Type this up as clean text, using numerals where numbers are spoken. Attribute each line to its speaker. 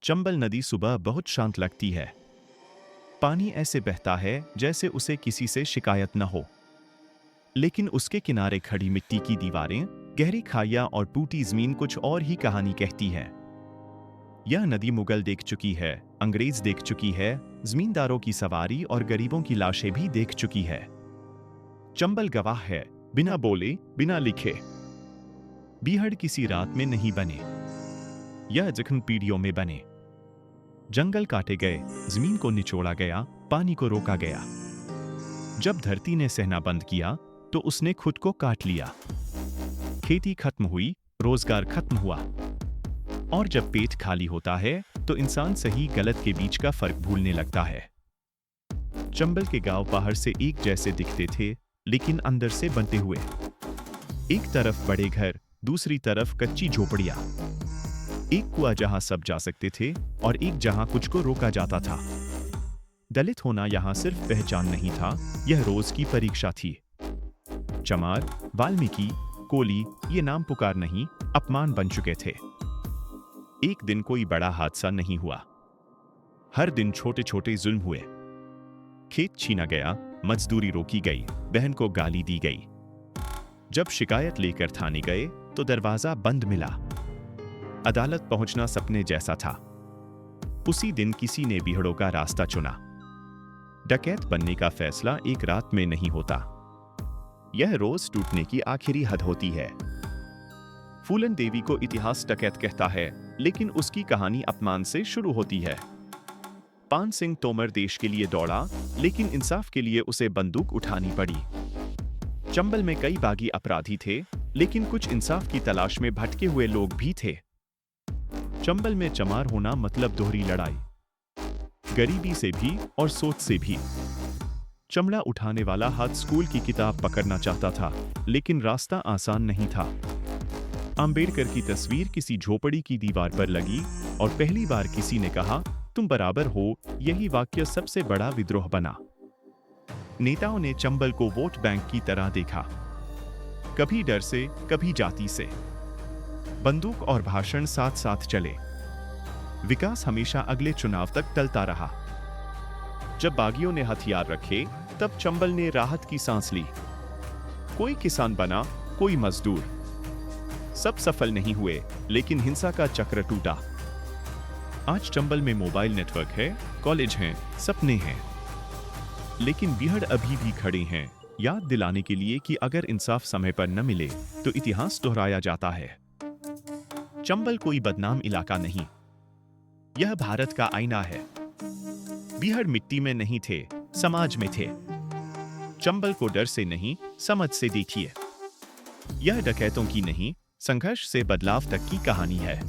Speaker 1: चंबल नदी सुबह बहुत शांत लगती है। पानी ऐसे बहता है जैसे उसे किसी से शिकायत न हो। लेकिन उसके किनारे खड़ी मिट्टी की दीवारें, गहरी खाइयां और टूटी जमीन कुछ और ही कहानी कहती है। यह नदी मुगल देख चुकी है, अंग्रेज देख चुकी है, जमींदारों की सवारी और गरीबों की लाशें भी देख चुकी है। चंबल गवाह है, बिना बोले, बिना लिखे। बीहड़ किसी रात में नहीं बने, यह जख्म पीढ़ियों में बने। जंगल काटे गए, जमीन को निचोड़ा गया, पानी को रोका गया। जब धरती ने सहना बंद किया तो उसने खुद को काट लिया। खेती खत्म हुई, रोजगार खत्म हुआ। और जब पेट खाली होता है तो इंसान सही गलत के बीच का फर्क भूलने लगता है। चंबल के गांव बाहर से एक जैसे दिखते थे, लेकिन अंदर से बनते हुए। एक तरफ बड़े घर, दूसरी तरफ कच्ची झोपड़ियां। एक कुआं जहां सब जा सकते थे और एक जहां कुछ को रोका जाता था। दलित होना यहां सिर्फ पहचान नहीं था, यह रोज की परीक्षा थी। चमार, वाल्मीकि, कोली ये नाम पुकार नहीं, अपमान बन चुके थे। एक दिन कोई बड़ा हादसा नहीं हुआ। हर दिन छोटे छोटे जुल्म हुए। खेत छीना गया, मजदूरी रोकी गई, बहन को गाली दी गई। जब शिकायत लेकर थाने गए तो दरवाजा बंद मिला। अदालत पहुंचना सपने जैसा था। उसी दिन किसी ने बीहड़ों का रास्ता चुना। डकैत बनने का फैसला एक रात में नहीं होता, यह रोज टूटने की आखिरी हद होती है। फूलन देवी को इतिहास डकैत कहता है, लेकिन उसकी कहानी अपमान से शुरू होती है। पान सिंह तोमर देश के लिए दौड़ा, लेकिन इंसाफ के लिए उसे बंदूक उठानी पड़ी। चंबल में कई बागी अपराधी थे, लेकिन कुछ इंसाफ की तलाश में भटके हुए लोग भी थे। चंबल में चमार होना मतलब दोहरी लड़ाई, गरीबी से भी और सोच से भी। चमड़ा उठाने वाला हाथ स्कूल की किताब पकड़ना चाहता था, लेकिन रास्ता आसान नहीं था। अंबेडकर की तस्वीर किसी झोपड़ी की दीवार पर लगी और पहली बार किसी ने कहा, तुम बराबर हो। यही वाक्य सबसे बड़ा विद्रोह बना। नेताओं ने चंबल को वोट बैंक की तरह देखा, कभी डर से, कभी जाति से। बंदूक और भाषण साथ साथ चले। विकास हमेशा अगले चुनाव तक टलता रहा। जब बागियों ने हथियार रखे, तब चंबल ने राहत की सांस ली। कोई किसान बना, कोई मजदूर। सब सफल नहीं हुए, लेकिन हिंसा का चक्र टूटा। आज चंबल में मोबाइल नेटवर्क है, कॉलेज हैं, सपने हैं। लेकिन बीहड़ अभी भी खड़े हैं, याद दिलाने के लिए कि अगर इंसाफ समय पर न मिले तो इतिहास दोहराया जाता है। चंबल कोई बदनाम इलाका नहीं, यह भारत का आईना है। बीहड़ मिट्टी में नहीं थे, समाज में थे। चंबल को डर से नहीं, समझ से देखिए। यह डकैतों की नहीं, संघर्ष से बदलाव तक की कहानी है।